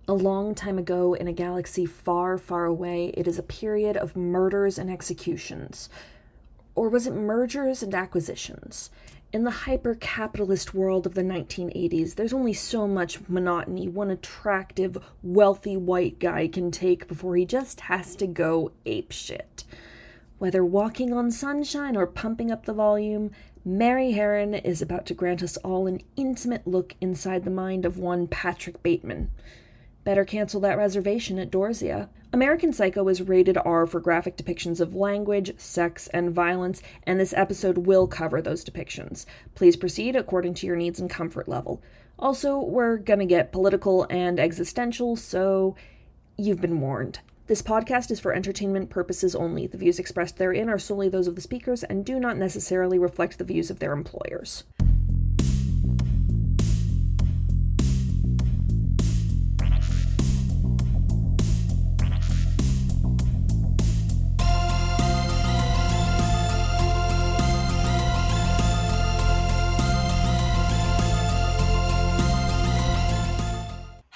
A long time ago, in a galaxy far, far away, it is a period of murders and executions. Or was it mergers and acquisitions? In the hyper-capitalist world of the 1980s, there's only so much monotony one attractive, wealthy white guy can take before he just has to go apeshit. Whether walking on sunshine or pumping up the volume, Mary Herron is about to grant us all an intimate look inside the mind of one Patrick Bateman. Better cancel that reservation at Dorsia. American Psycho is rated R for graphic depictions of language, sex, and violence, and this episode will cover those depictions. Please proceed according to your needs and comfort level. Also, we're gonna get political and existential, so you've been warned. This podcast is for entertainment purposes only. The views expressed therein are solely those of the speakers and do not necessarily reflect the views of their employers.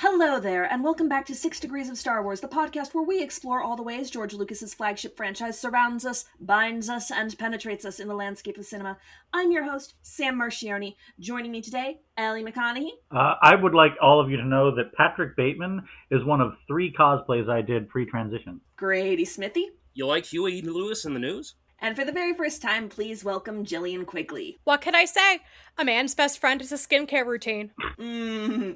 Hello there, and welcome back to 6 Degrees of Star Wars, the podcast where we explore all the ways George Lucas's flagship franchise surrounds us, binds us, and penetrates us in the landscape of cinema. I'm your host, Sam Marchioni. Joining me today, Ellie McConaughey. I would like all of you to know that Patrick Bateman is one of 3 cosplays I did pre-transition. Grady Smithy. You like Huey Lewis in the news? And for the very first time, please welcome Gillian Quigley. What can I say? A man's best friend is a skincare routine.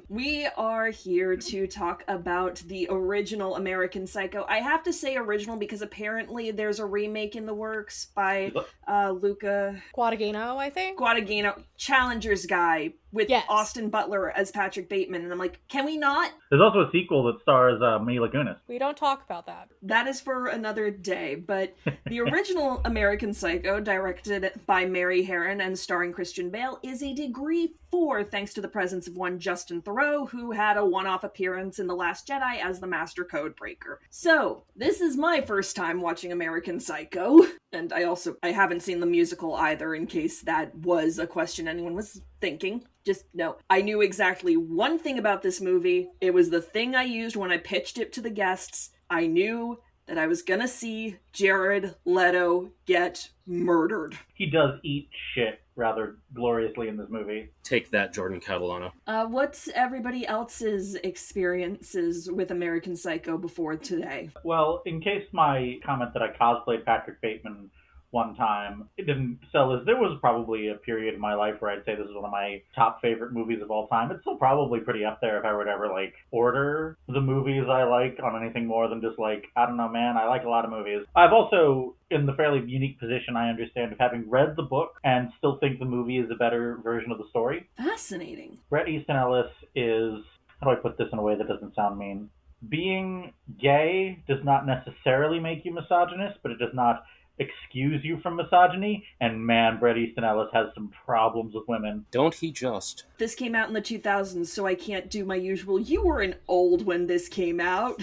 We are here to talk about the original American Psycho. I have to say original because apparently there's a remake in the works by Luca Guadagnino, I think? Guadagnino, Challenger's guy, with Austin Butler as Patrick Bateman. And I'm like, can we not? There's also a sequel that stars Mila Kunis. We don't talk about that. That is for another day, but the original American Psycho, directed by Mary Herron and starring Christian Bale, is a degree 4 thanks to the presence of one Justin Theroux, who had a one-off appearance in The Last Jedi as the Master Codebreaker. So, this is my first time watching American Psycho, and I haven't seen the musical either, in case that was a question anyone was thinking. Just no. I knew exactly one thing about this movie. It was the thing I used when I pitched it to the guests. I knew that I was gonna see Jared Leto get murdered. He does eat shit rather gloriously in this movie. Take that, Jordan Catalano. What's everybody else's experiences with American Psycho before today? Well, in case my comment that I cosplayed Patrick Bateman one time, it didn't sell as there was probably a period in my life where I'd say this is one of my top favorite movies of all time. It's still probably pretty up there if I were to ever order the movies I like on anything more than just I don't know, man, I like a lot of movies. I've also in the fairly unique position, I understand, of having read the book and still think the movie is a better version of the story. Fascinating. Bret Easton Ellis is, how do I put this in a way that doesn't sound mean? Being gay does not necessarily make you misogynist, but it does not excuse you from misogyny, and man, Bret Easton Ellis has some problems with women. Don't he just? This came out in the 2000s, so I can't do my usual, you weren't old when this came out.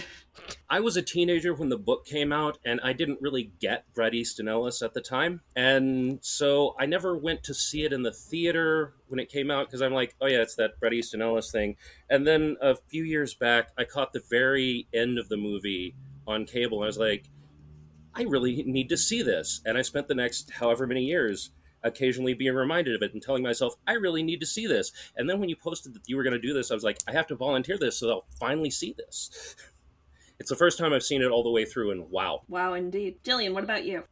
I was a teenager when the book came out, and I didn't really get Bret Easton Ellis at the time, and so I never went to see it in the theater when it came out, because I'm like, oh yeah, it's that Bret Easton Ellis thing. And then a few years back, I caught the very end of the movie on cable, and I was like, I really need to see this. And I spent the next however many years occasionally being reminded of it and telling myself, I really need to see this. And then when you posted that you were going to do this, I was like, I have to volunteer this so I'll finally see this. It's the first time I've seen it all the way through, and wow. Wow, indeed. Gillian, what about you?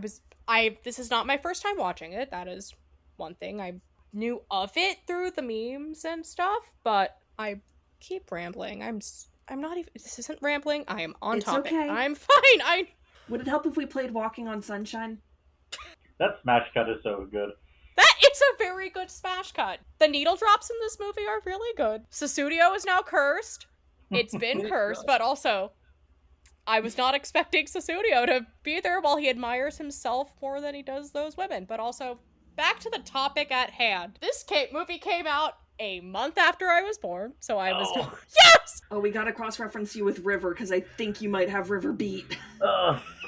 This is not my first time watching it. That is one thing. I knew of it through the memes and stuff, but I keep rambling. I'm not even, this isn't rambling. I am on topic. Okay. I'm fine. Would it help if we played Walking on Sunshine? That smash cut is so good. That is a very good smash cut. The needle drops in this movie are really good. Susudio is now cursed. It's been cursed, but also, I was not expecting Susudio to be there while he admires himself more than he does those women. But also, back to the topic at hand. This movie came out a month after I was born, so I was... Yes! Oh, we gotta cross-reference you with River, because I think you might have River beat.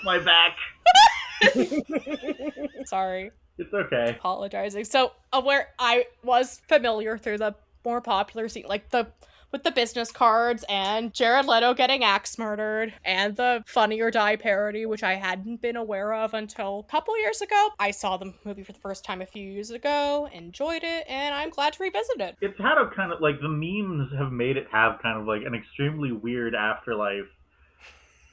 My back. Sorry. It's okay. Apologizing. So, where I was familiar through the more popular scene, like the with the business cards and Jared Leto getting axe murdered and the Funny or Die parody, which I hadn't been aware of until a couple years ago. I saw the movie for the first time a few years ago, enjoyed it, and I'm glad to revisit it. It's had a kind of, like, the memes have made it have kind of, like, an extremely weird afterlife.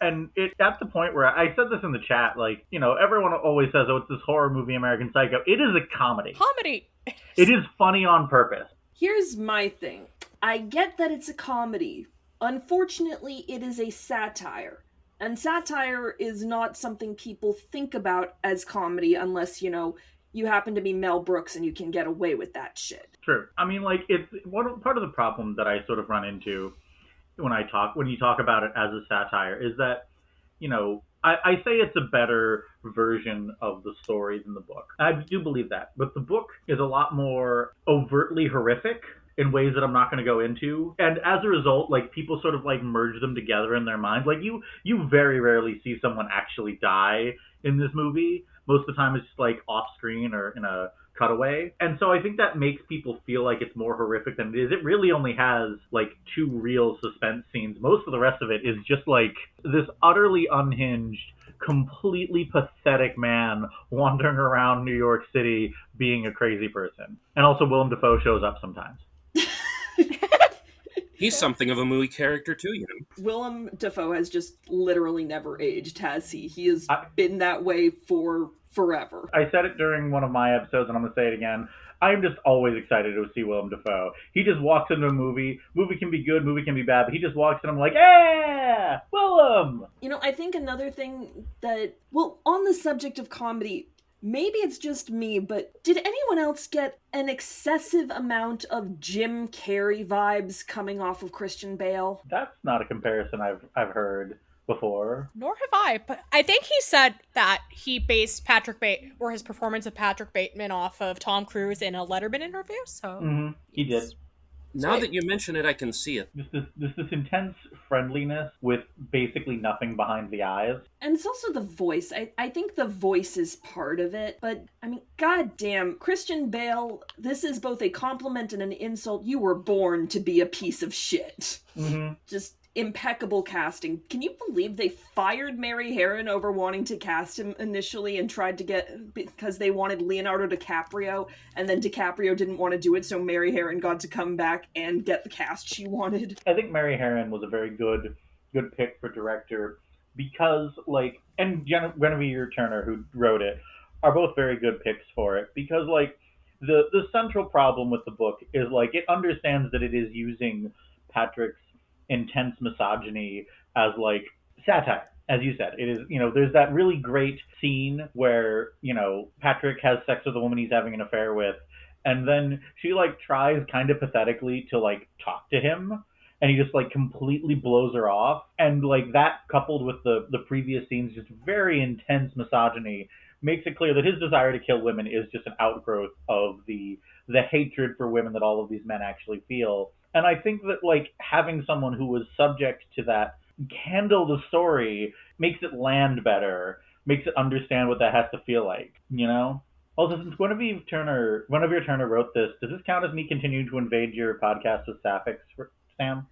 And it's at the point where I said this in the chat, like, you know, everyone always says, oh, it's this horror movie, American Psycho. It is a comedy. Comedy! It is funny on purpose. Here's my thing. I get that it's a comedy. Unfortunately, it is a satire. And satire is not something people think about as comedy unless, you know, you happen to be Mel Brooks and you can get away with that shit. True. I mean, like, it's part of the problem that I sort of run into when you talk about it as a satire is that, you know, I say it's a better version of the story than the book. I do believe that. But the book is a lot more overtly horrific in ways that I'm not going to go into. And as a result, like, people sort of, like, merge them together in their minds. Like, you very rarely see someone actually die in this movie. Most of the time it's just, like, off screen or in a cutaway. And so I think that makes people feel like it's more horrific than it is. It really only has, like, 2 real suspense scenes. Most of the rest of it is just, like, this utterly unhinged, completely pathetic man wandering around New York City being a crazy person. And also Willem Dafoe shows up sometimes. He's something of a movie character too, you know. Willem Dafoe has just literally never aged, has he? He has been that way for forever. I said it during one of my episodes, and I'm going to say it again. I'm just always excited to see Willem Dafoe. He just walks into a movie. Movie can be good, movie can be bad, but he just walks in and I'm like, yeah, Willem! You know, I think another thing that, well, on the subject of comedy, maybe it's just me, but did anyone else get an excessive amount of Jim Carrey vibes coming off of Christian Bale? That's not a comparison I've heard before. Nor have I, but I think he said that he based his performance of Patrick Bateman off of Tom Cruise in a Letterman interview, so... He did. Now that you mention it, I can see it. This intense friendliness with basically nothing behind the eyes. And it's also the voice. I think the voice is part of it. But, I mean, goddamn, Christian Bale, this is both a compliment and an insult. You were born to be a piece of shit. Mm-hmm. Just impeccable casting. Can you believe they fired Mary Harron over wanting to cast him initially and tried to get, because they wanted Leonardo DiCaprio, and then DiCaprio didn't want to do it, so Mary Harron got to come back and get the cast she wanted. I think Mary Harron was a very good pick for director because, like, and Guinevere Turner, who wrote it, are both very good picks for it because, like, the central problem with the book is, like, it understands that it is using Patrick's intense misogyny as, like, satire. As you said, it is, you know, there's that really great scene where, you know, Patrick has sex with a woman he's having an affair with, and then she, like, tries kind of pathetically to, like, talk to him, and he just, like, completely blows her off. And, like, that coupled with the previous scenes, just very intense misogyny, makes it clear that his desire to kill women is just an outgrowth of the hatred for women that all of these men actually feel. And I think that, like, having someone who was subject to that handle the story makes it land better, makes it understand what that has to feel like, you know? Also, since Guinevere Turner wrote this, does this count as me continuing to invade your podcast with sapphics, Sam?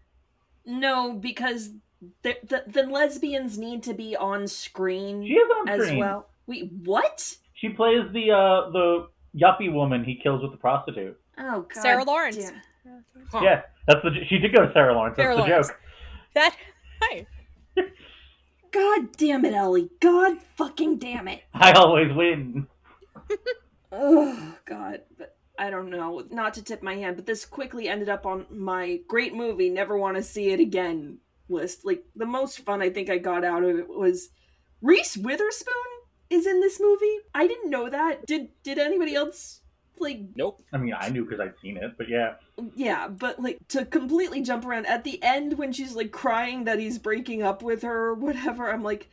No, because the lesbians need to be on screen. She is on screen. As well. Wait, what? She plays the yuppie woman he kills with the prostitute. Oh, God. Sarah Lawrence. Yeah. Huh. Yeah, she did go to Sarah Lawrence. That's the joke. Hi. God damn it, Ellie. God fucking damn it. I always win. Oh, God. But I don't know. Not to tip my hand, but this quickly ended up on my great movie, never want to see it again list. Like, the most fun I think I got out of it was Reese Witherspoon is in this movie. I didn't know that. Did anybody else? Like, nope. I mean, I knew because I'd seen it, but yeah. Yeah, but, like, to completely jump around, at the end when she's, like, crying that he's breaking up with her or whatever, I'm like,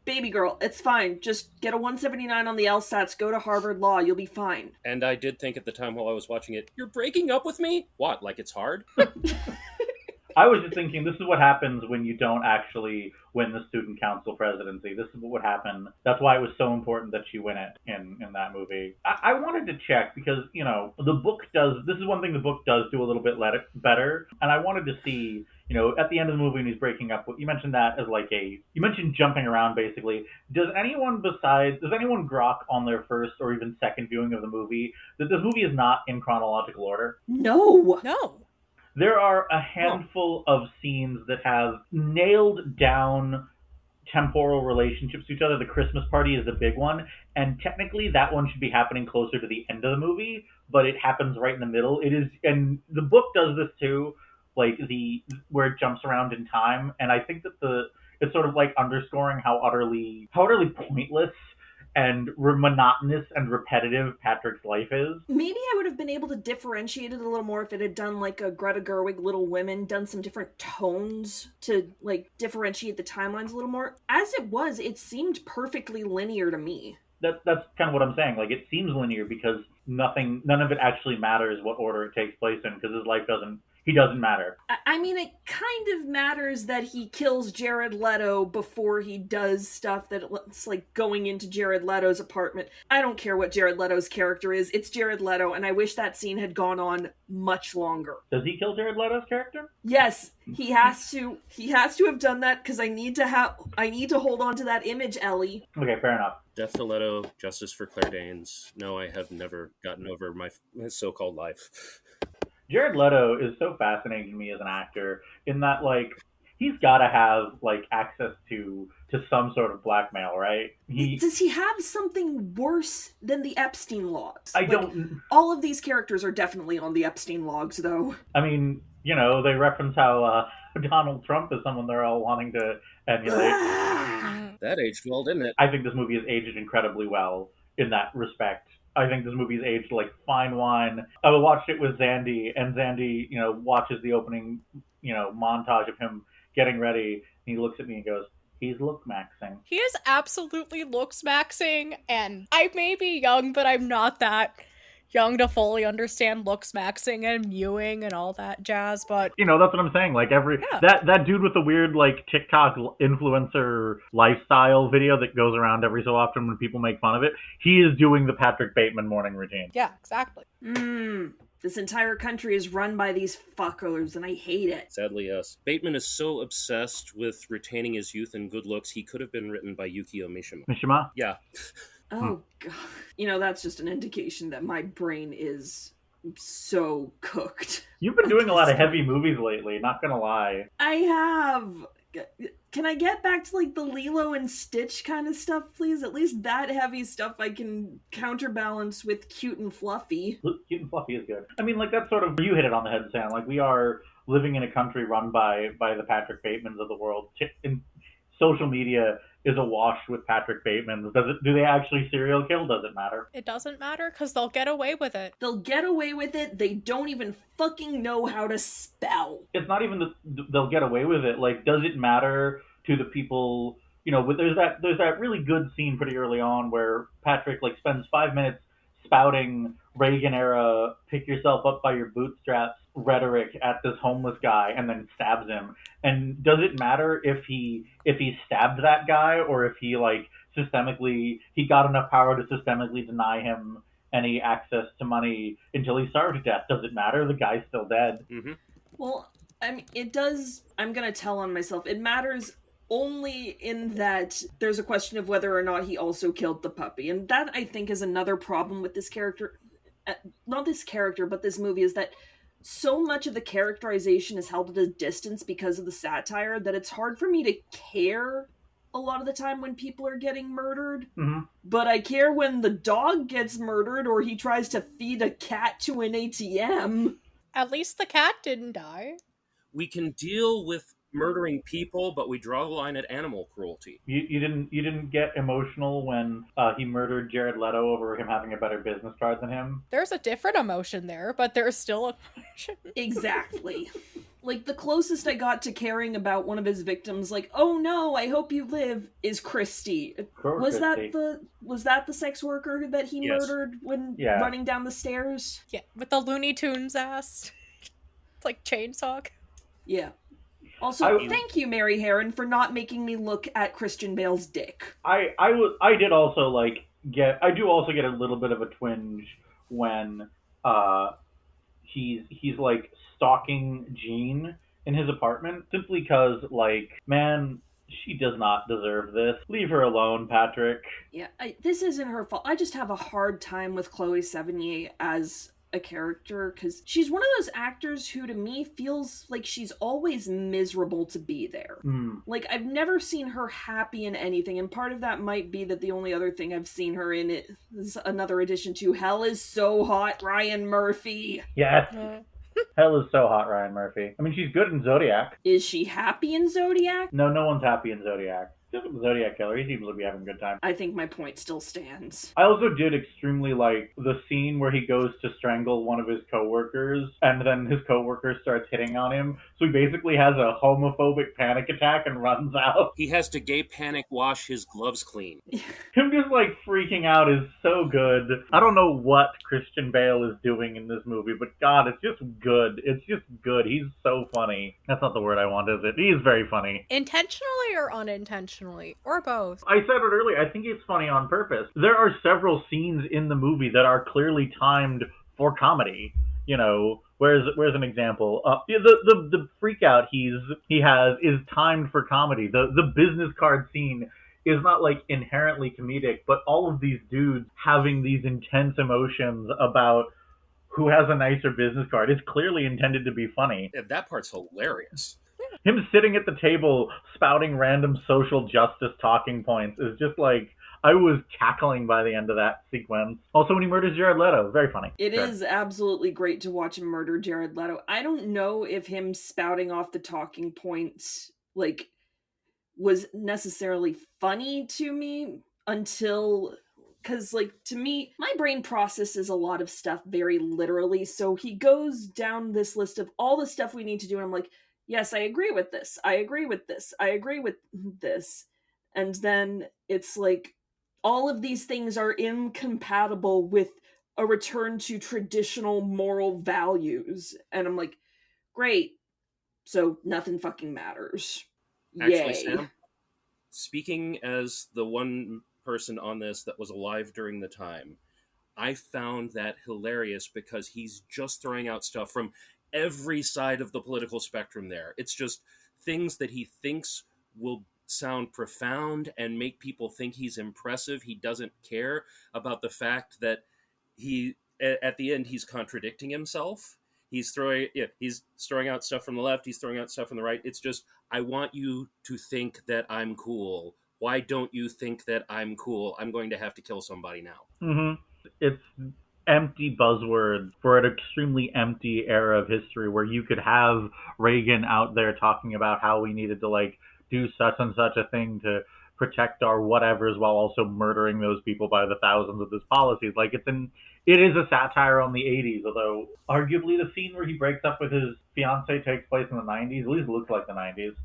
baby girl, it's fine. Just get a 179 on the LSATs, go to Harvard Law, you'll be fine. And I did think at the time while I was watching it, you're breaking up with me? What, like it's hard? I was just thinking, this is what happens when you don't actually win the student council presidency. This is what would happen. That's why it was so important that she win it in that movie. I wanted to check because, the book does, this is one thing the book does do a little bit better. And I wanted to see, at the end of the movie when he's breaking up, you mentioned that as you mentioned jumping around basically. Does anyone grok on their first or even second viewing of the movie that this movie is not in chronological order? No. There are a handful of scenes that have nailed down temporal relationships to each other. The Christmas party is the big one, and technically that one should be happening closer to the end of the movie, but it happens right in the middle. It is, and the book does this too, like where it jumps around in time, and I think that it's sort of like underscoring how utterly pointless and monotonous and repetitive Patrick's life is. Maybe I would have been able to differentiate it a little more if it had done like a Greta Gerwig Little Women, done some different tones to like differentiate the timelines a little more. As it was, it seemed perfectly linear to me. That's kind of what I'm saying. Like, it seems linear because none of it actually matters what order it takes place in, because his life doesn't matter. I mean, it kind of matters that he kills Jared Leto before he does stuff that's like going into Jared Leto's apartment. I don't care what Jared Leto's character is. It's Jared Leto, and I wish that scene had gone on much longer. Does he kill Jared Leto's character? Yes, he has to. He has to have done that because I need to hold on to that image, Ellie. Okay, fair enough. Death to Leto, justice for Claire Danes. No, I have never gotten over my so-called life. Jared Leto is so fascinating to me as an actor in that, like, he's got to have, like, access to some sort of blackmail, right? Does he have something worse than the Epstein logs? All of these characters are definitely on the Epstein logs, though. I mean, they reference how Donald Trump is someone they're all wanting to emulate. That aged well, didn't it? I think this movie has aged incredibly well in that respect. I think this movie's aged like fine wine. I watched it with Zandy, and Zandy, watches the opening, montage of him getting ready, and he looks at me and goes, he's look-maxing. He is absolutely looks-maxing, and I may be young, but I'm not that young to fully understand looks-maxing and mewing and all that jazz, but... that's what I'm saying. Like, that dude with the weird, like, TikTok influencer lifestyle video that goes around every so often when people make fun of it, he is doing the Patrick Bateman morning routine. Yeah, exactly. This entire country is run by these fuckers, and I hate it. Sadly, yes. Bateman is so obsessed with retaining his youth and good looks, he could have been written by Yukio Mishima. Mishima? Yeah. Oh, God. That's just an indication that my brain is so cooked. You've been doing a lot of heavy movies lately, not gonna lie. I have. Can I get back to, like, the Lilo and Stitch kind of stuff, please? At least that heavy stuff I can counterbalance with Cute and Fluffy. Cute and Fluffy is good. I mean, like, that's sort of... You hit it on the head, Sam. Like, we are living in a country run by the Patrick Batemans of the world. In social media is awash with Patrick Bateman. Do they actually serial kill? Does it matter? It doesn't matter, because they'll get away with it. They'll get away with it. They don't even fucking know how to spell. It's not even they'll get away with it. Like, does it matter to the people? There's that really good scene pretty early on where Patrick, like, spends 5 minutes spouting Reagan-era pick yourself up by your bootstraps rhetoric at this homeless guy and then stabs him. And does it matter if he stabbed that guy or if he, like, he got enough power to systemically deny him any access to money until he starved to death? Does it matter? The guy's still dead. Mm-hmm. Well, I mean, it does. I'm gonna tell on myself. It matters only in that there's a question of whether or not he also killed the puppy. And that, I think, is another problem with this character. Not this character, but this movie, is that so much of the characterization is held at a distance because of the satire that it's hard for me to care a lot of the time when people are getting murdered. Mm-hmm. But I care when the dog gets murdered or he tries to feed a cat to an ATM. At least the cat didn't die. We can deal with murdering people, but we draw the line at animal cruelty. You didn't get emotional when he murdered Jared Leto over him having a better business card than him? There's a different emotion there, but there's still a emotion. Exactly. Like, the closest I got to caring about one of his victims, like, oh no, I hope you live, is Christy. Was that the sex worker that he murdered when running down the stairs? Yeah, with the Looney Tunes ass. It's like chainsaw. Yeah. Also, thank you, Mary Herron, for not making me look at Christian Bale's dick. I do also get a little bit of a twinge when he's like stalking Jean in his apartment simply because, like, man, she does not deserve this. Leave her alone, Patrick. Yeah, this isn't her fault. I just have a hard time with Chloe Sevigny as a character because she's one of those actors who to me feels like she's always miserable to be there. Like, I've never seen her happy in anything, and part of that might be that the only other thing I've seen her in is another addition to Hell is So Hot, Ryan Murphy. Yes. Hell is So Hot, Ryan Murphy. I mean, she's good in Zodiac. Is she happy in Zodiac? No one's happy in Zodiac. Zodiac Killer, he seems to be having a good time. I think my point still stands. I also did extremely like the scene where he goes to strangle one of his coworkers, and then his coworker starts hitting on him, so he basically has a homophobic panic attack and runs out. He has to gay panic wash his gloves clean. Him just, like, freaking out is so good. I don't know what Christian Bale is doing in this movie, but God, it's just good. It's just good. He's so funny. That's not the word I want, is it? He is very funny. Intentionally or unintentionally? Or both? I said it earlier, I think it's funny on purpose. There are several scenes in the movie that are clearly timed for comedy. You know, where's an example? The freak out he has is timed for comedy. The business card scene is not, like, inherently comedic, but all of these dudes having these intense emotions about who has a nicer business card is clearly intended to be funny. Yeah, that part's hilarious. Him sitting at the table spouting random social justice talking points is just like, I was cackling by the end of that sequence. Also, when he murders Jared Leto, very funny. It is absolutely great to watch him murder Jared Leto. I don't know if him spouting off the talking points, like, was necessarily funny to me until... Because, like, to me, my brain processes a lot of stuff very literally, so he goes down this list of all the stuff we need to do, and I'm like, yes, I agree with this. I agree with this. I agree with this. And then it's like all of these things are incompatible with a return to traditional moral values. And I'm like, great. So nothing fucking matters. Actually, Yay. Sam, speaking as the one person on this that was alive during the time, I found that hilarious because he's just throwing out stuff from every side of the political spectrum there. It's just things that he thinks will sound profound and make people think he's impressive. He doesn't care about the fact that at the end, he's contradicting himself. He's throwing out stuff from the left. He's throwing out stuff from the right. It's just, I want you to think that I'm cool. Why don't you think that I'm cool? I'm going to have to kill somebody now. Mm-hmm. It's empty buzzwords for an extremely empty era of history where you could have Reagan out there talking about how we needed to, like, do such and such a thing to protect our whatevers while also murdering those people by the thousands with his policies. Like, it is a satire on the 80s, although arguably the scene where he breaks up with his fiancée takes place in the 90s. At least it looks like the 90s.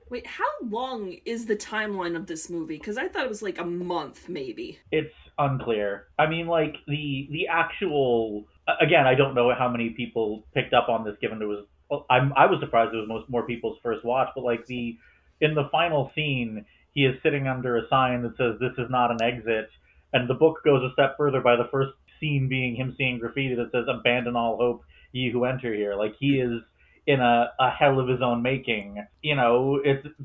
Wait, how long is the timeline of this movie? Because I thought it was like a month, maybe. It's unclear. I mean, like, the actual... Again, I don't know how many people picked up on this, given it was... I was surprised it was more people's first watch, but, like, in the final scene, he is sitting under a sign that says, "This is not an exit," and the book goes a step further by the first scene being him seeing graffiti that says, "Abandon all hope, ye who enter here." Like, he is in a hell of his own making. You know,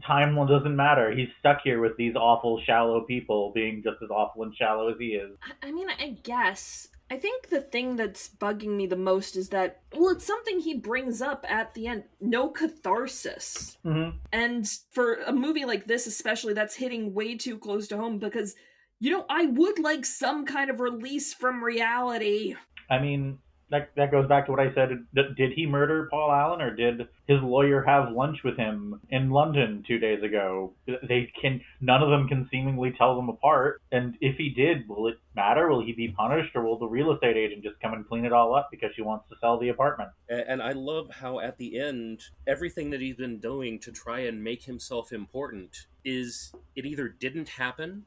time doesn't matter. He's stuck here with these awful, shallow people being just as awful and shallow as he is. I mean, I guess. I think the thing that's bugging me the most is that, well, it's something he brings up at the end. No catharsis. Mm-hmm. And for a movie like this especially, that's hitting way too close to home because, you know, I would like some kind of release from reality. I mean... That goes back to what I said. Did he murder Paul Allen, or did his lawyer have lunch with him in London 2 days ago? None of them can seemingly tell them apart. And if he did, will it matter? Will he be punished, or will the real estate agent just come and clean it all up because she wants to sell the apartment? And I love how at the end, everything that he's been doing to try and make himself important it either didn't happen,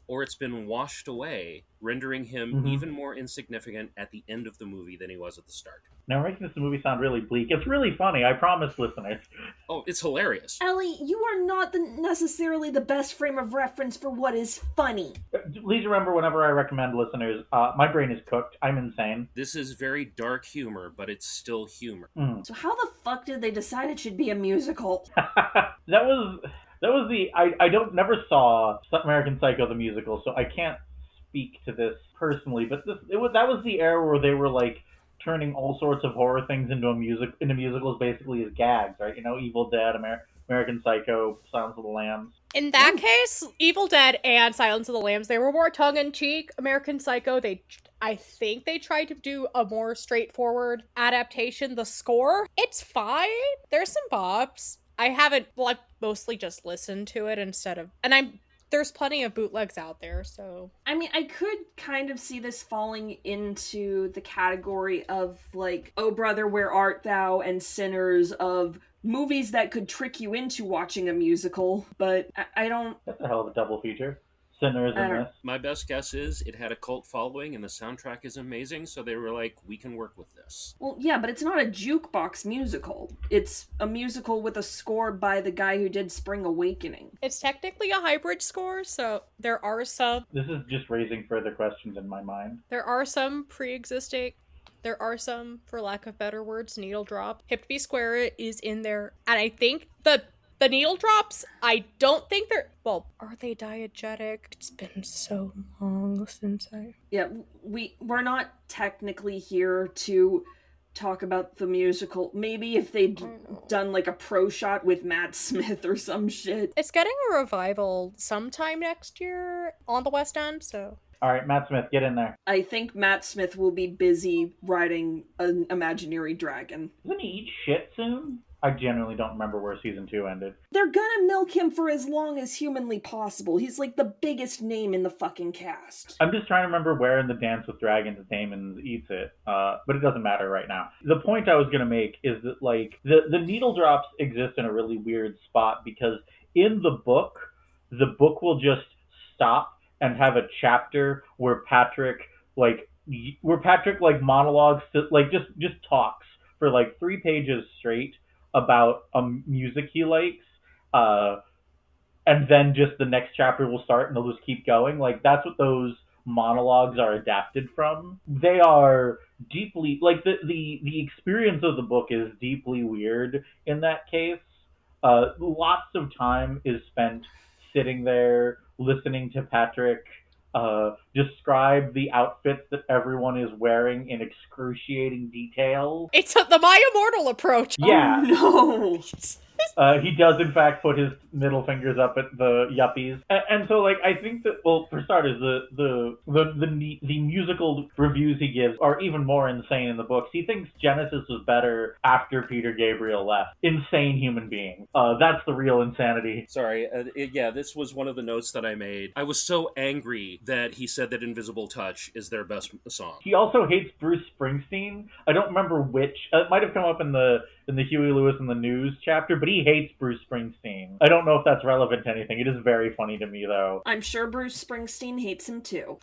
or it's been washed away, rendering him even more insignificant at the end of the movie than he was at the start. Now, making this movie sound really bleak. It's really funny, I promise, listeners. Oh, it's hilarious. Ellie, you are not necessarily the best frame of reference for what is funny. Please remember, whenever I recommend listeners, my brain is cooked. I'm insane. This is very dark humor, but it's still humor. So how the fuck did they decide it should be a musical? That was the... I never saw American Psycho the musical, so I can't speak to this personally, but that was the era where they were, like, turning all sorts of horror things into musicals basically as gags, right? You know, Evil Dead, American Psycho, Silence of the Lambs. In that case, Evil Dead and Silence of the Lambs, they were more tongue-in-cheek. American Psycho, I think they tried to do a more straightforward adaptation. The score, it's fine. There's some bops. I haven't, mostly just listened to it instead of... And there's plenty of bootlegs out there, so... I mean, I could kind of see this falling into the category of, like, Oh Brother, Where Art Thou? And Sinners, of movies that could trick you into watching a musical, but I don't... That's a hell of a double feature. Sinners and this. My best guess is it had a cult following and the soundtrack is amazing, so they were like, we can work with this. Well, yeah, but it's not a jukebox musical. It's a musical with a score by the guy who did Spring Awakening. It's technically a hybrid score, so there are some... This is just raising further questions in my mind. There are some pre-existing... There are some, for lack of better words, needle drop. Hip to be Square is in there, and I think the needle drops, I don't think they're... Well, are they diegetic? It's been so long since I... Yeah, we're not technically here to talk about the musical. Maybe if they'd done, like, a pro shot with Matt Smith or some shit. It's getting a revival sometime next year on the West End, so... All right, Matt Smith, get in there. I think Matt Smith will be busy riding an imaginary dragon. Doesn't he eat shit soon? I genuinely don't remember where season 2 ended. They're gonna milk him for as long as humanly possible. He's like the biggest name in the fucking cast. I'm just trying to remember where in the Dance with Dragons Damon eats it, but it doesn't matter right now. The point I was going to make is that, like, the needle drops exist in a really weird spot because in the book will just stop and have a chapter where Patrick monologues, like, just talks for like 3 pages straight about music he likes, and then just the next chapter will start and they'll just keep going. Like, that's what those monologues are adapted from. They are deeply, like, the experience of the book is deeply weird in that case. Lots of time is spent sitting there listening to Patrick describe the outfits that everyone is wearing in excruciating detail. It's the My Immortal approach. Yeah. Oh, no. He does, in fact, put his middle fingers up at the yuppies. And so, like, I think that, well, for starters, the musical reviews he gives are even more insane in the books. He thinks Genesis was better after Peter Gabriel left. Insane human being. That's the real insanity. Sorry, this was one of the notes that I made. I was so angry that he said that Invisible Touch is their best song. He also hates Bruce Springsteen. I don't remember which. It might have come up in the Huey Lewis and the News chapter, but he hates Bruce Springsteen. I don't know if that's relevant to anything. It is very funny to me, though. I'm sure Bruce Springsteen hates him too.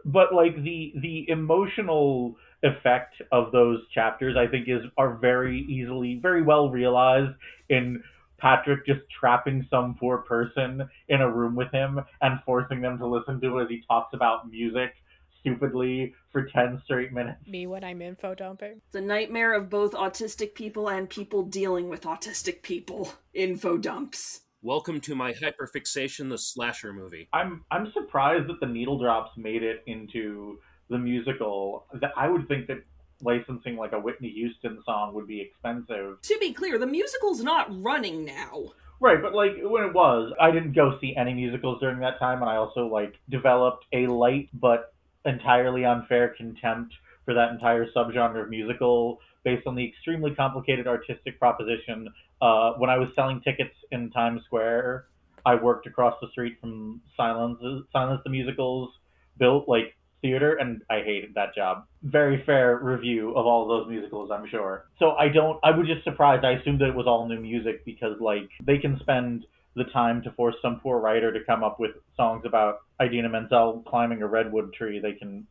But, like, the emotional effect of those chapters, I think, are very well realized in Patrick just trapping some poor person in a room with him and forcing them to listen to it as he talks about music stupidly for 10 straight minutes. Me when I'm info dumping. It's a nightmare of both autistic people and people dealing with autistic people. Info dumps. Welcome to my hyperfixation, the slasher movie. I'm surprised that the needle drops made it into the musical. I would think that licensing like a Whitney Houston song would be expensive. To be clear, the musical's not running now. Right, but, like, when it was, I didn't go see any musicals during that time, and I also, like, developed a light but entirely unfair contempt for that entire subgenre of musical based on the extremely complicated artistic proposition. When I was selling tickets in Times Square, I worked across the street from Silence the Musical's built, like, theater, and I hated that job. Very fair review of all of those musicals, I'm sure. So I was just surprised. I assumed that it was all new music because, like, they can spend the time to force some poor writer to come up with songs about Idina Menzel climbing a redwood tree, they can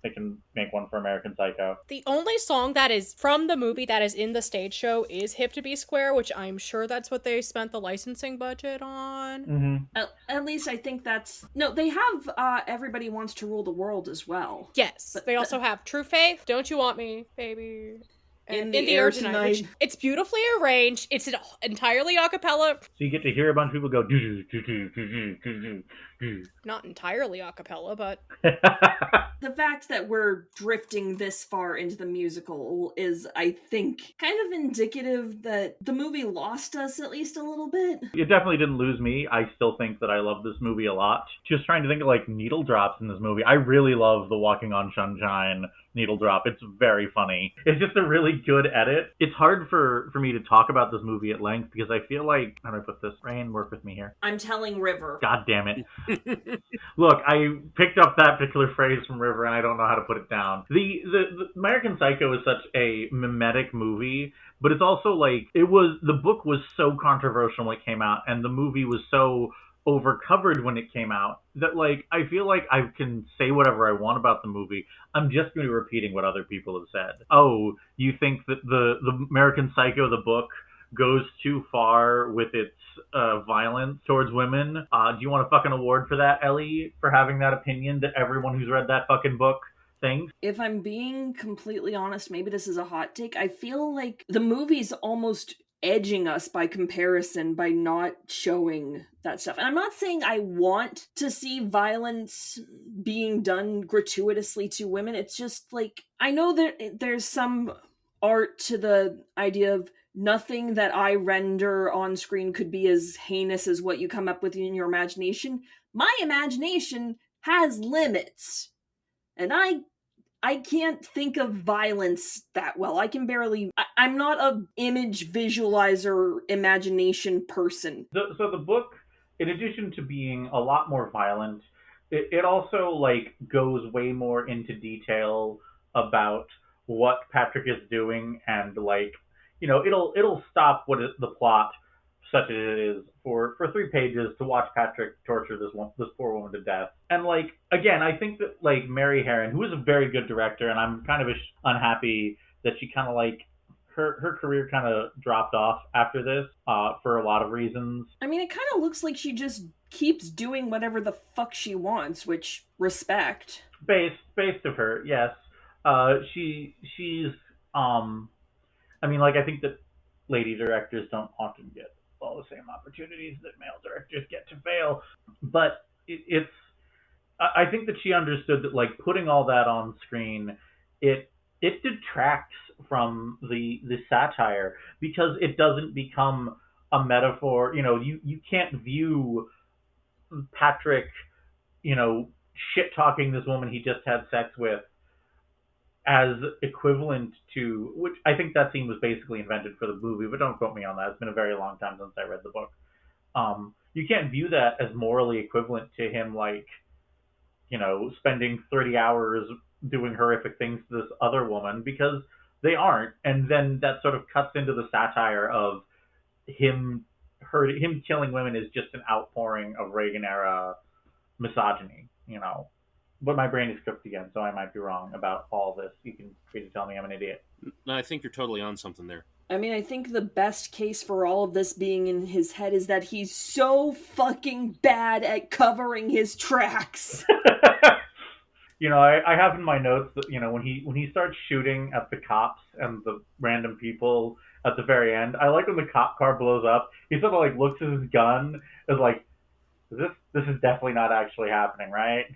make one for American Psycho. The only song that is from the movie that is in the stage show is Hip to Be Square, which I'm sure that's what they spent the licensing budget on. Mm-hmm. At least I think that's... No, they have Everybody Wants to Rule the World as well. Yes, but they also have True Faith, Don't You Want Me, Baby... In the Air Tonight. Which it's beautifully arranged. It's entirely a cappella. So you get to hear a bunch of people go... Not entirely a cappella, but... The fact that we're drifting this far into the musical is, I think, kind of indicative that the movie lost us at least a little bit. It definitely didn't lose me. I still think that I love this movie a lot. Just trying to think of, like, needle drops in this movie. I really love the Walking on Sunshine needle drop. It's very funny. It's just a really good edit. It's hard for me to talk about this movie at length because I feel like... How do I put this? Rain, work with me here. I'm telling River. God damn it. Look, I picked up that particular phrase from River and I don't know how to put it down. The American Psycho is such a mimetic movie, but it's also like, the book was so controversial when it came out and the movie was so overcovered when it came out that, like, I feel like I can say whatever I want about the movie. I'm just going to be repeating what other people have said. Oh, you think that the American Psycho, the book, goes too far with its violence towards women? Do you want a fucking award for that, Ellie, for having that opinion that everyone who's read that fucking book thinks? If I'm being completely honest, maybe this is a hot take, I feel like the movie's almost edging us by comparison by not showing that stuff. And I'm not saying I want to see violence being done gratuitously to women. It's just like, I know that there's some art to the idea of nothing that I render on screen could be as heinous as what you come up with in your imagination. My imagination has limits. And I can't think of violence that well. I can barely... I'm not a image visualizer imagination person. So the book, in addition to being a lot more violent, it also, like, goes way more into detail about what Patrick is doing and, like, you know, it'll stop the plot, such as it is, for 3 pages to watch Patrick torture this poor woman to death. And, like, again, I think that, like, Mary Harron, who is a very good director, and I'm kind of unhappy that she kind of, like, her career kind of dropped off after this for a lot of reasons. I mean, it kind of looks like she just keeps doing whatever the fuck she wants, which, respect. Based of her, yes. She's I mean, like, I think that lady directors don't often get all the same opportunities that male directors get to fail. But I think that she understood that, like, putting all that on screen, it detracts from the satire because it doesn't become a metaphor. You know, you can't view Patrick, you know, shit-talking this woman he just had sex with as equivalent to, which I think that scene was basically invented for the movie, but don't quote me on that. It's been a very long time since I read the book. You can't view that as morally equivalent to him, like, you know, spending 30 hours doing horrific things to this other woman, because they aren't. And then that sort of cuts into the satire of him killing women is just an outpouring of Reagan-era misogyny, you know. But my brain is cooked again, so I might be wrong about all this. You can free to tell me I'm an idiot. No, I think you're totally on something there. I mean, I think the best case for all of this being in his head is that he's so fucking bad at covering his tracks. You know, I have in my notes that, you know, when he starts shooting at the cops and the random people at the very end, I like when the cop car blows up, he sort of, like, looks at his gun, is like, this is definitely not actually happening, right?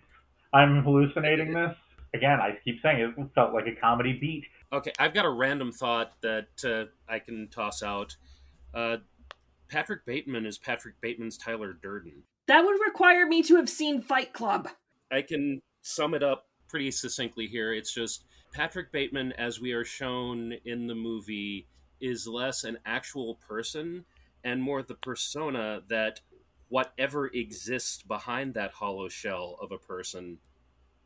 I'm hallucinating this. Again, I keep saying it felt like a comedy beat. Okay, I've got a random thought that I can toss out. Patrick Bateman is Patrick Bateman's Tyler Durden. That would require me to have seen Fight Club. I can sum it up pretty succinctly here. It's just Patrick Bateman, as we are shown in the movie, is less an actual person and more the persona that whatever exists behind that hollow shell of a person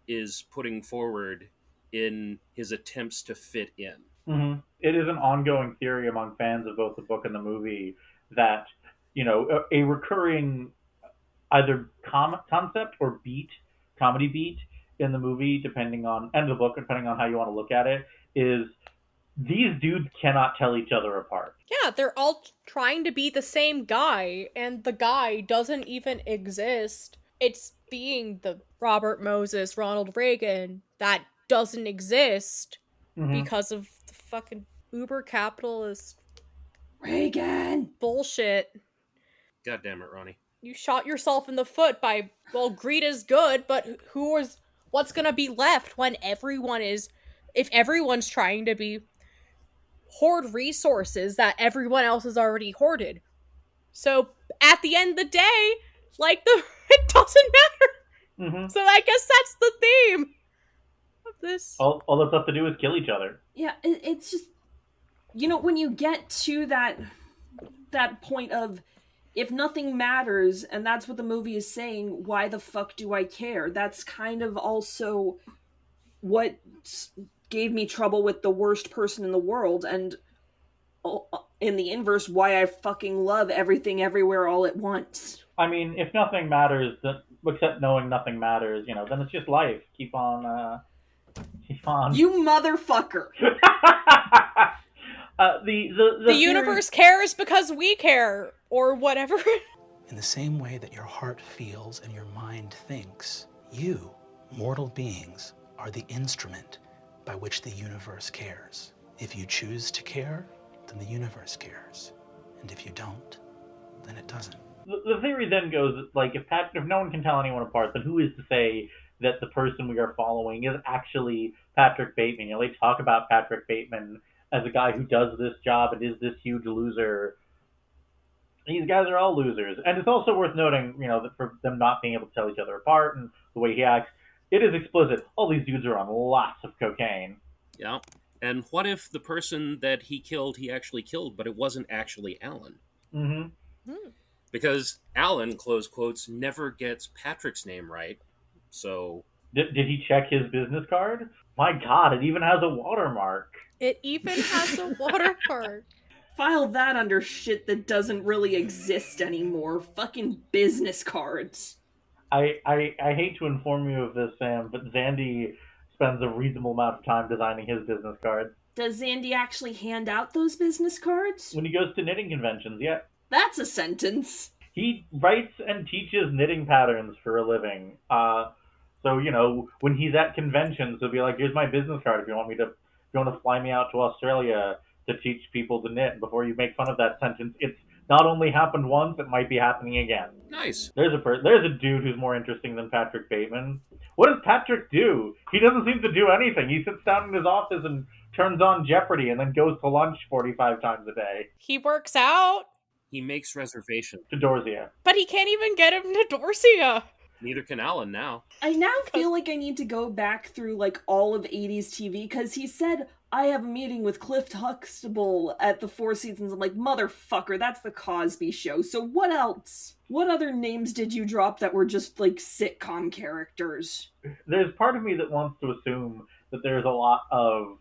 is putting forward in his attempts to fit in. Mm-hmm. It is an ongoing theory among fans of both the book and the movie that a recurring either concept or comedy beat in the movie, and the book, depending on how you want to look at it, is these dudes cannot tell each other apart. Yeah, they're all trying to be the same guy, and the guy doesn't even exist. It's being the Robert Moses, Ronald Reagan that doesn't exist because of the fucking uber capitalist Reagan bullshit. God damn it, Ronnie. You shot yourself in the foot by, well, greed is good, but what's gonna be left when if everyone's trying to be hoard resources that everyone else has already hoarded. So at the end of the day, it doesn't matter. So I guess that's the theme of this. All that's left to do is kill each other. Yeah, it's just, when you get to that point of, if nothing matters, and that's what the movie is saying, why the fuck do I care? That's kind of also what gave me trouble with The Worst Person in the World, and in the inverse, why I fucking love Everything Everywhere All at Once. I mean, if nothing matters, except knowing nothing matters, then it's just life. Keep on. You motherfucker! The universe cares because we care, or whatever. In the same way that your heart feels and your mind thinks, you, mortal beings, are the instrument by which the universe cares. If you choose to care, then the universe cares. And if you don't, then it doesn't. The theory then goes, if no one can tell anyone apart, then who is to say that the person we are following is actually Patrick Bateman? They talk about Patrick Bateman as a guy who does this job and is this huge loser. These guys are all losers. And it's also worth noting, that for them not being able to tell each other apart and the way he acts, it is explicit. All these dudes are on lots of cocaine. Yeah. And what if the person that he actually killed, but it wasn't actually Alan? Because Alan, close quotes, never gets Patrick's name right. So... Did he check his business card? My God, it even has a watermark. It even has a watermark. File that under shit that doesn't really exist anymore. Fucking business cards. I hate to inform you of this, Sam, but Zandy spends a reasonable amount of time designing his business cards. Does Zandy actually hand out those business cards? When he goes to knitting conventions, yeah. That's a sentence. He writes and teaches knitting patterns for a living. So, when he's at conventions, he'll be like, here's my business card if you want to fly me out to Australia to teach people to knit. Before you make fun of that sentence, it's not only happened once, it might be happening again. Nice. There's a dude who's more interesting than Patrick Bateman. What does Patrick do? He doesn't seem to do anything. He sits down in his office and turns on Jeopardy and then goes to lunch 45 times a day. He works out. He makes reservations. To Dorsia. But he can't even get him to Dorsia. Neither can Alan now. I now feel like I need to go back through, all of 80s TV, because he said, I have a meeting with Cliff Huxtable at the Four Seasons. I'm like, motherfucker, that's the Cosby Show. So what else? What other names did you drop that were just, sitcom characters? There's part of me that wants to assume that there's a lot of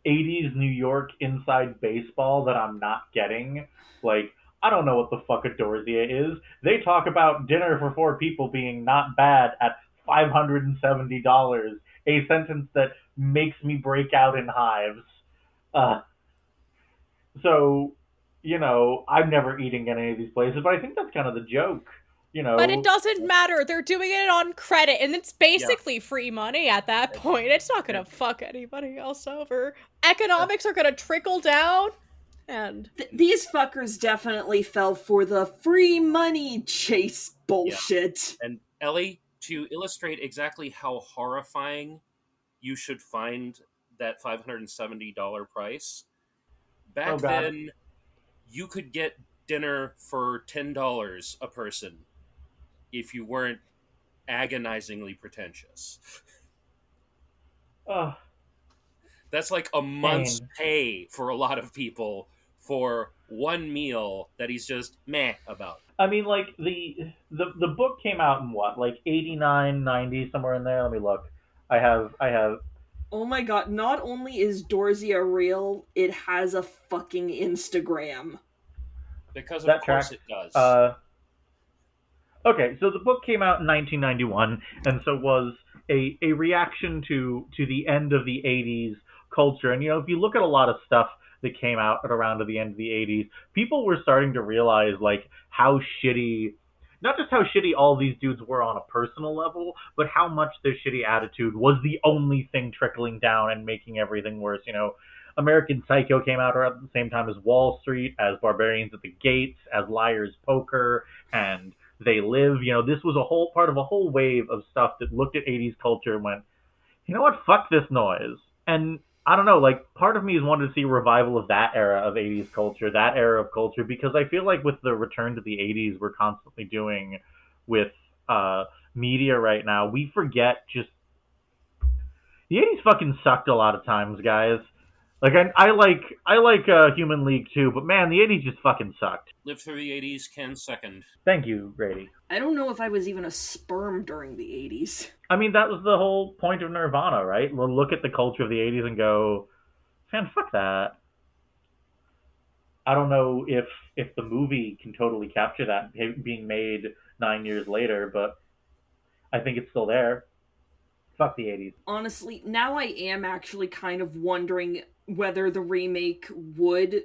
80s New York inside baseball that I'm not getting. I don't know what the fuck a Dorsia is. They talk about dinner for 4 people being not bad at $570, a sentence that makes me break out in hives. So, I'm never eating at any of these places, but I think that's kind of the joke. But it doesn't matter. They're doing it on credit, and it's basically free money at that point. It's not going to fuck anybody else over. Economics are going to trickle down. And these fuckers definitely fell for the free money chase bullshit. Yeah. And Ellie, to illustrate exactly how horrifying you should find that $570 price, back then you could get dinner for $10 a person if you weren't agonizingly pretentious. That's like a month's pay for a lot of people for one meal that he's just meh about. I mean, the book came out in what, 89, 90, somewhere in there? Let me look. I have. Oh my God, not only is Dorsia real, it has a fucking Instagram. Because of That course track, it does. Okay, so the book came out in 1991, and so was a reaction to the end of the 80s culture. And, if you look at a lot of stuff that came out at around the end of the 80s, people were starting to realize, like, how shitty, not just how shitty all these dudes were on a personal level, but how much their shitty attitude was the only thing trickling down and making everything worse. American Psycho came out around the same time as Wall Street, as Barbarians at the Gates, as Liar's Poker, and They Live. This was a whole part of a whole wave of stuff that looked at 80s culture and went, you know what, fuck this noise. And I don't know, like, part of me has wanted to see a revival of that era of 80s culture, that era of culture, because I feel like with the return to the 80s we're constantly doing with media right now, we forget just the 80s fucking sucked a lot of times, guys. Like, I like Human League too, but man, the 80s just fucking sucked. Live through the 80s, Ken second. Thank you, Grady. I don't know if I was even a sperm during the 80s. I mean, that was the whole point of Nirvana, right? We'll look at the culture of the 80s and go, man, fuck that. I don't know if the movie can totally capture that being made 9 years later, but I think it's still there. Fuck the 80s. Honestly, now I am actually kind of wondering whether the remake would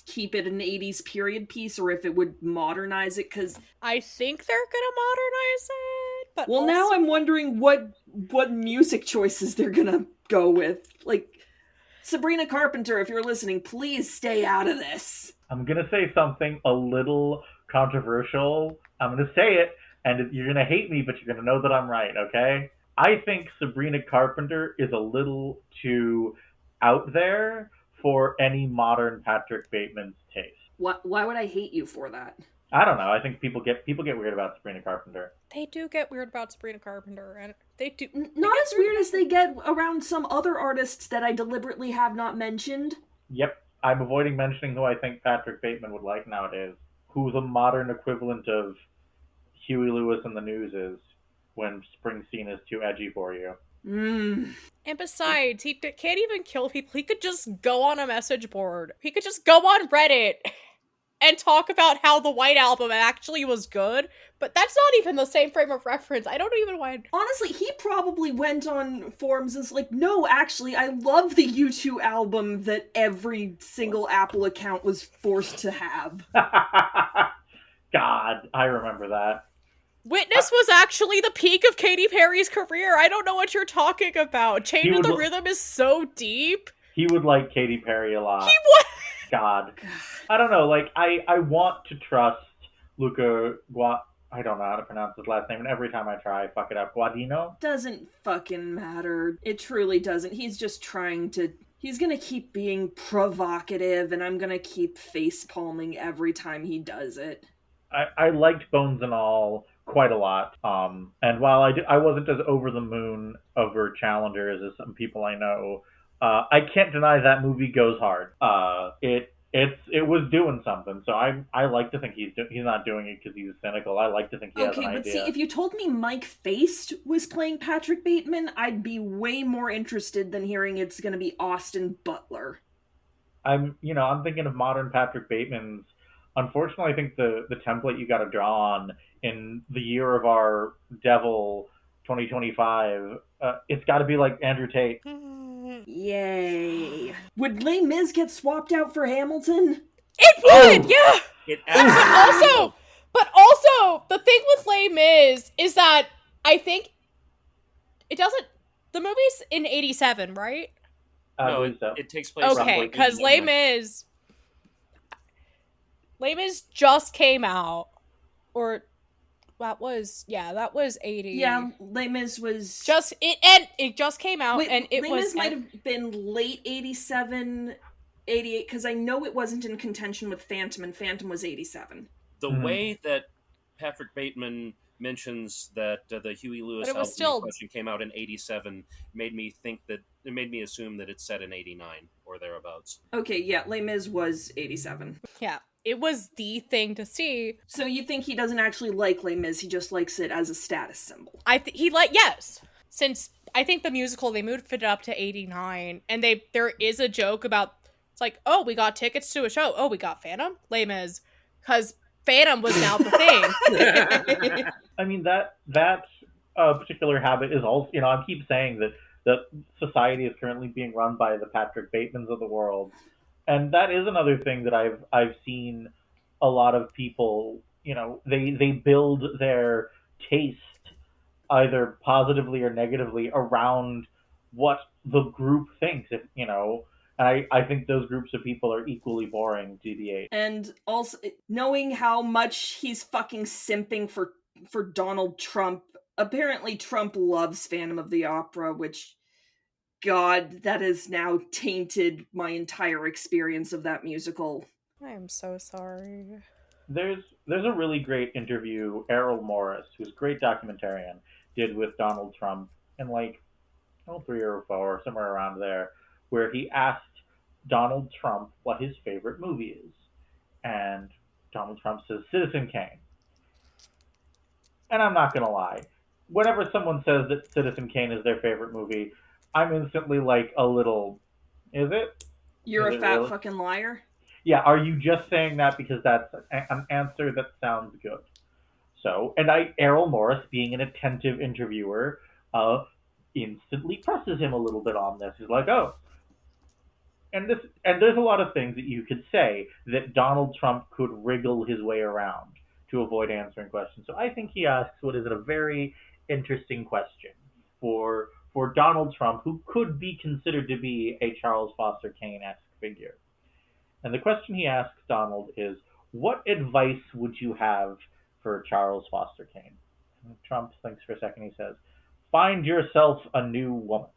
keep it an 80s period piece or if it would modernize it, because I think they're gonna modernize it, but well, also... now I'm wondering what music choices they're gonna go with. Like, Sabrina Carpenter, if you're listening, please stay out of this. I'm gonna say something a little controversial. I'm gonna say it, and you're gonna hate me, but you're gonna know that I'm right, okay? I think Sabrina Carpenter is a little too out there for any modern Patrick Bateman's taste. Why would I hate you for that? I don't know. I think people get weird about Sabrina Carpenter. They do get weird about Sabrina Carpenter, and they do Not as weird as they get around some other artists that I deliberately have not mentioned. Yep. I'm avoiding mentioning who I think Patrick Bateman would like nowadays. Who the modern equivalent of Huey Lewis in the News is when Springsteen is too edgy for you. Mm. And besides, he can't even kill people. He could just go on a message board. He could just go on Reddit and talk about how the White Album actually was good, but that's not even the same frame of reference. I don't even want... Honestly, he probably went on forums and was like, no, actually, I love the U2 album that every single Apple account was forced to have. God, I remember that. Witness was actually the peak of Katy Perry's career. I don't know what you're talking about. Chained to the Rhythm is so deep. He would like Katy Perry a lot. He would. God. I don't know, like, I want to trust Luca I don't know how to pronounce his last name, and every time I try, I fuck it up. Guadagnino? Doesn't fucking matter. It truly doesn't. He's just trying to... He's gonna keep being provocative, and I'm gonna keep face-palming every time he does it. I liked Bones and All quite a lot. And while I wasn't as over the moon over Challengers as some people I know, I can't deny that movie goes hard. It was doing something. So I like to think he's not doing it because he's cynical. I like to think he has an idea. Okay, but see, if you told me Mike Feist was playing Patrick Bateman, I'd be way more interested than hearing it's going to be Austin Butler. I'm thinking of modern Patrick Bateman's. Unfortunately, I think the template you got to draw on in the year of our devil 2025, it's got to be like Andrew Tate. Yay. Would Les Mis get swapped out for Hamilton? It would, yeah! It But also, the thing with Les Mis is that I think it doesn't... The movie's in 87, right? No, it takes place... Okay, because Les Mis just came out. Or... That was 80. Yeah, Les Mis was... It just came out, and it Les was... Mis might have been late 87, 88, because I know it wasn't in contention with Phantom, and Phantom was 87. The way that Patrick Bateman mentions that the Huey Lewis album question came out in 87 made me assume that it's set in 89 or thereabouts. Okay, yeah, Les Mis was 87. Yeah. It was the thing to see. So you think he doesn't actually like Les Mis, he just likes it as a status symbol? Yes. Since I think the musical, they moved it up to 89, and there is a joke about, it's like, oh, we got tickets to a show. Oh, we got Phantom? Les Mis. because Phantom was now the thing. I mean, that particular habit is also, I keep saying that society is currently being run by the Patrick Batemans of the world. And that is another thing that I've seen a lot of people, they build their taste either positively or negatively around what the group thinks, I think those groups of people are equally boring, GBH. And also, knowing how much he's fucking simping for Donald Trump. Apparently Trump loves Phantom of the Opera, which, God, that has now tainted my entire experience of that musical. I am so sorry. There's a really great interview Errol Morris, who's a great documentarian, did with Donald Trump in 3 or 4, somewhere around there, where he asked Donald Trump what his favorite movie is. And Donald Trump says Citizen Kane. And I'm not going to lie. Whenever someone says that Citizen Kane is their favorite movie, I'm instantly a little, is it? You're is a fat really? Fucking liar? Yeah, are you just saying that because that's an answer that sounds good? So, and Errol Morris, being an attentive interviewer, instantly presses him a little bit on this. He's like, oh. And there's a lot of things that you could say that Donald Trump could wriggle his way around to avoid answering questions. So I think he asks what is a very interesting question for Donald Trump, who could be considered to be a Charles Foster Kane-esque figure. And the question he asks Donald is, what advice would you have for Charles Foster Kane? And Trump thinks for a second. He says, find yourself a new woman.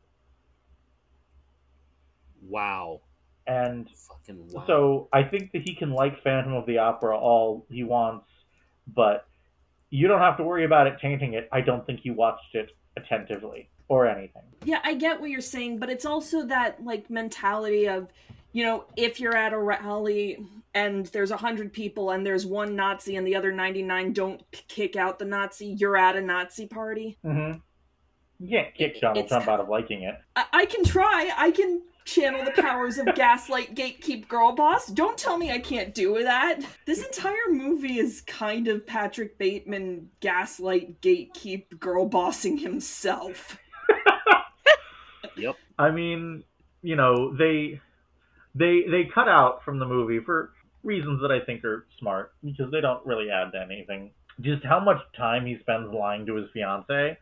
Wow. And fucking wow. So I think that he can like Phantom of the Opera all he wants, but you don't have to worry about it tainting it. I don't think you watched it attentively or anything. Yeah, I get what you're saying, but it's also that mentality of, if you're at a rally and there's 100 people and there's one Nazi and the other 99 don't kick out the Nazi, you're at a Nazi party. Mm-hmm. You can't kick Donald Trump out of liking it. I can try. I can channel the powers of gaslight, gatekeep, girl boss. Don't tell me I can't do that. This entire movie is kind of Patrick Bateman gaslight, gatekeep, girl bossing himself. Yep. I mean, they cut out from the movie for reasons that I think are smart, because they don't really add to anything. Just how much time he spends lying to his fiancée.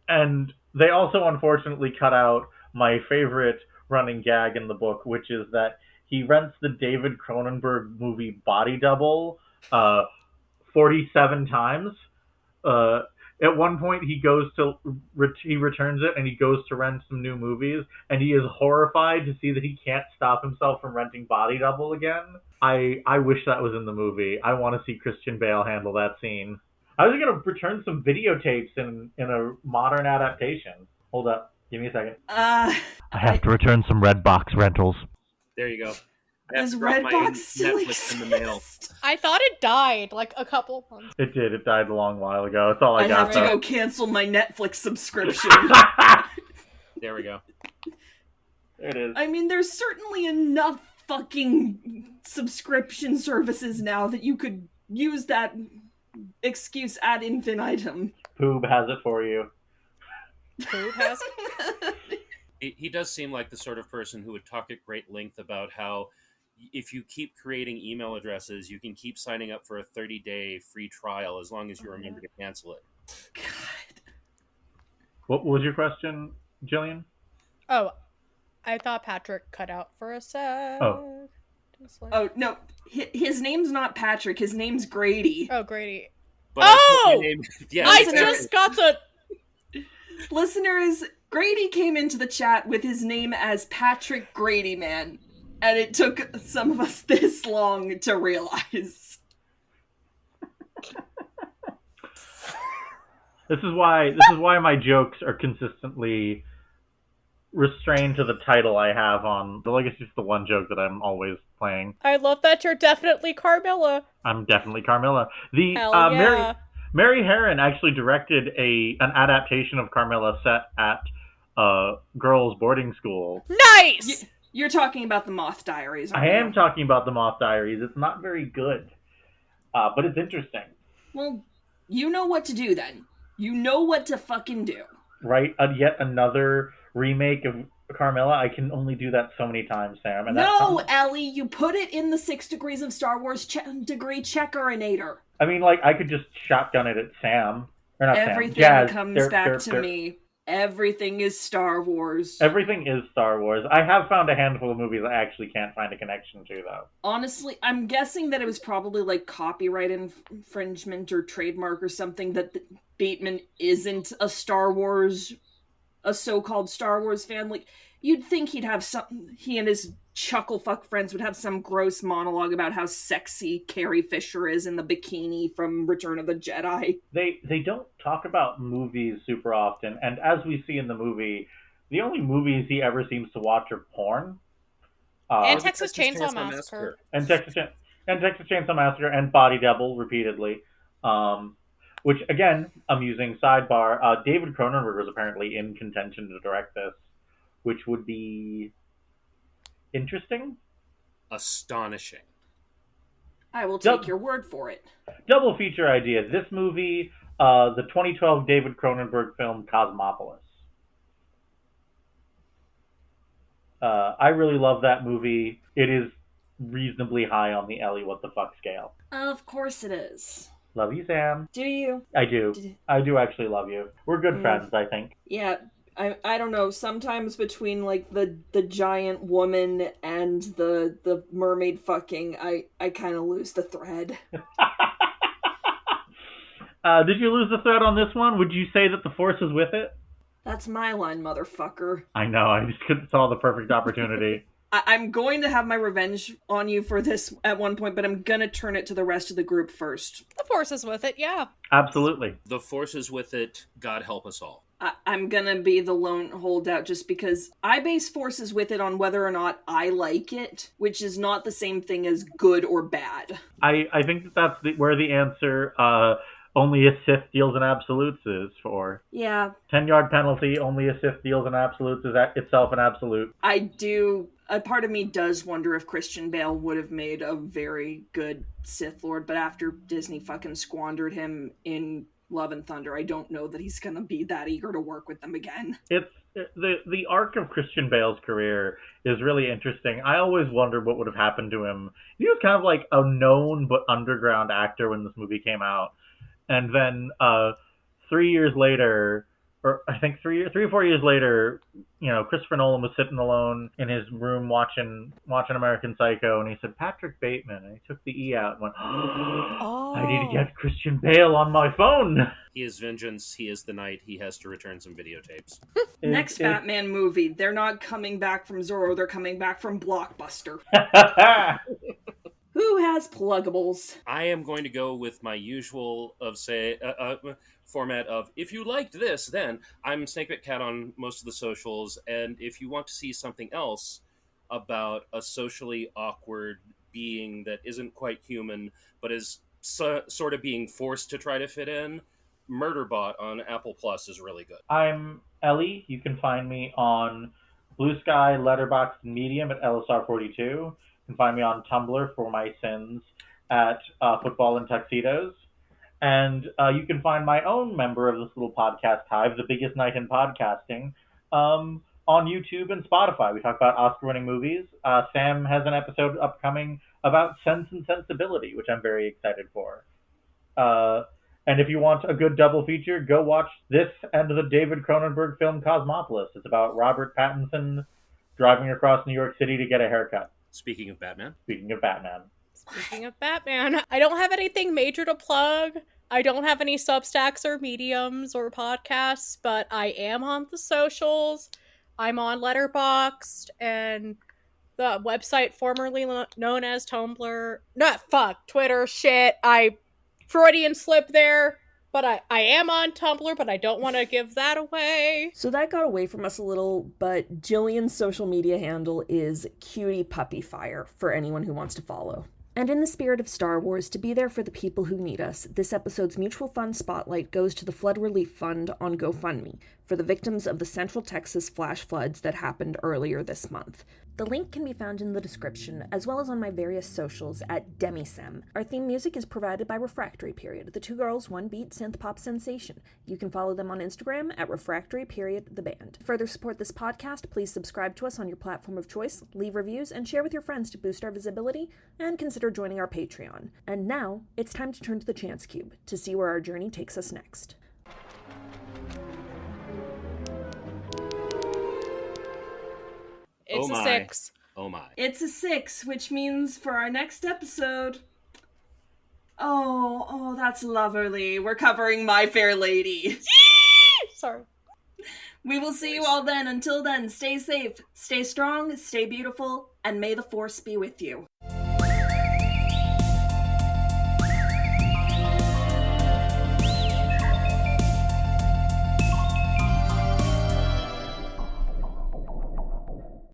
And they also unfortunately cut out my favorite running gag in the book, which is that he rents the David Cronenberg movie Body Double 47 times. At one point, he returns it and he goes to rent some new movies, and he is horrified to see that he can't stop himself from renting Body Double again. I wish that was in the movie. I want to see Christian Bale handle that scene. I was going to return some videotapes in a modern adaptation. Hold up. Give me a second. I have to return some Redbox rentals. There you go. Does Redbox still Netflix in the mail. exist? I thought it died a couple months. It did. It died a long while ago. That's all I got. have to go cancel my Netflix subscription. There we go. There it is. I mean, there's certainly enough fucking subscription services now that you could use that excuse ad infinitum. Poob has it for you. Poob has it? He does seem like the sort of person who would talk at great length about how if you keep creating email addresses, you can keep signing up for a 30-day free trial as long as you remember to cancel it. God. What was your question, Gillian? Oh, I thought Patrick cut out for a sec. Oh. Oh, no. His name's not Patrick. His name's Grady. Oh, Grady. But Yes, I Listeners. just got the... Listeners, Grady came into the chat with his name as Patrick Grady Man, and it took some of us this long to realize. This is why my jokes are consistently restrained to the title I have on. I guess it's the one joke that I'm always playing. I love that you're definitely Carmilla. I'm definitely Carmilla. Hell yeah. Mary Herron actually directed an adaptation of Carmilla set at girls' boarding school. Nice! You're talking about the Moth Diaries, aren't I you? am talking about the Moth Diaries. It's not very good, but it's interesting. Well, you know what to do then. You know what to fucking do. Right? Yet another remake of Carmilla. I can only do that so many times, Sam. And No, Ellie, you put it in the 6 degrees of Star Wars degree checkerinator. I mean, like, I could just shotgun it at Sam. Or not Everything Sam. Jazz. comes back to me. Everything is Star Wars. Everything is Star Wars. I have found a handful of movies I actually can't find a connection to, though. Honestly, I'm guessing that it was probably like copyright infringement or trademark or something that Bateman isn't a so-called Star Wars fan. Like, you'd think he and his chucklefuck friends would have some gross monologue about how sexy Carrie Fisher is in the bikini from Return of the Jedi. They don't talk about movies super often, and as we see in the movie, the only movies he ever seems to watch are porn. And Texas Chainsaw Massacre. And Texas Chainsaw Massacre and Body Double repeatedly. Which, again, amusing sidebar, David Cronenberg was apparently in contention to direct this, which would be interesting. Astonishing. I will take your word for it. Double feature idea. This movie, the 2012 David Cronenberg film Cosmopolis. I really love that movie. It is reasonably high on the Ellie what the fuck scale. Of course it is. Love you, Sam. Do you? I do. I do actually love you. We're good friends, I think. Yeah, I don't know. Sometimes between like the giant woman and the mermaid fucking, I kind of lose the thread. Did you lose the thread on this one? Would you say that the Force is with it? That's my line, motherfucker. I know. I just saw the perfect opportunity. I'm going to have my revenge on you for this at one point, but I'm gonna turn it to the rest of the group first. The Force is with it, yeah. Absolutely. The Force is with it. God help us all. I'm gonna be the lone holdout just because I base Forces with it on whether or not I like it, which is not the same thing as good or bad. I think that's where the answer only a Sith deals in absolutes is for. Yeah. 10-yard penalty, only a Sith deals in absolutes is itself an absolute. I do. A part of me does wonder if Christian Bale would have made a very good Sith Lord, but after Disney fucking squandered him in Love and Thunder, I don't know that he's gonna be that eager to work with them again. It's the arc of Christian Bale's career is really interesting. I always wondered what would have happened to him. He was kind of like a known but underground actor when this movie came out. And then 3 years later, or I think 3 or 4 years later, Christopher Nolan was sitting alone in his room watching American Psycho, and he said, Patrick Bateman, and he took the E out and went, oh. I need to get Christian Bale on my phone. He is vengeance, he is the night, he has to return some videotapes. Next Batman movie, they're not coming back from Zorro, they're coming back from Blockbuster. Who has Pluggables? I am going to go with my usual format of, if you liked this, then I'm Snakebit Cat on most of the socials, and if you want to see something else about a socially awkward being that isn't quite human, but is sort of being forced to try to fit in, MURDERBOT on Apple Plus is really good. I'm Ellie. You can find me on Bluesky, Letterboxd, and Medium at LSR42. You can find me on Tumblr for my sins at Football in Tuxedos. And you can find my own member of this little podcast hive, The Biggest Night in Podcasting, on YouTube and Spotify. We talk about Oscar-winning movies. Sam has an episode upcoming about Sense and Sensibility, which I'm very excited for. And if you want a good double feature, go watch this and the David Cronenberg film Cosmopolis. It's about Robert Pattinson driving across New York City to get a haircut. Speaking of Batman, I don't have anything major to plug. I don't have any Substacks or Mediums or podcasts, but I am on the socials. I'm on Letterboxd and the website formerly known as Tumblr. Twitter, shit. I Freudian slip there. But I am on Tumblr, but I don't want to give that away. So that got away from us a little, but Gillian's social media handle is Cutie Puppy Fire for anyone who wants to follow. And in the spirit of Star Wars, to be there for the people who need us, this episode's mutual fund spotlight goes to the Flood Relief Fund on GoFundMe for the victims of the Central Texas flash floods that happened earlier this month. The link can be found in the description, as well as on my various socials at Demisem. Our theme music is provided by Refractory Period, the two girls, one beat synth pop sensation. You can follow them on Instagram at Refractory Period, the band. To further support this podcast, please subscribe to us on your platform of choice, leave reviews, and share with your friends to boost our visibility, and consider joining our Patreon. And now, it's time to turn to the Chance Cube to see where our journey takes us next. It's a 6. Oh my. It's a 6, which means for our next episode... Oh, that's lovely. We're covering My Fair Lady. Sorry. We will see you all then. Until then, stay safe, stay strong, stay beautiful, and may the Force be with you.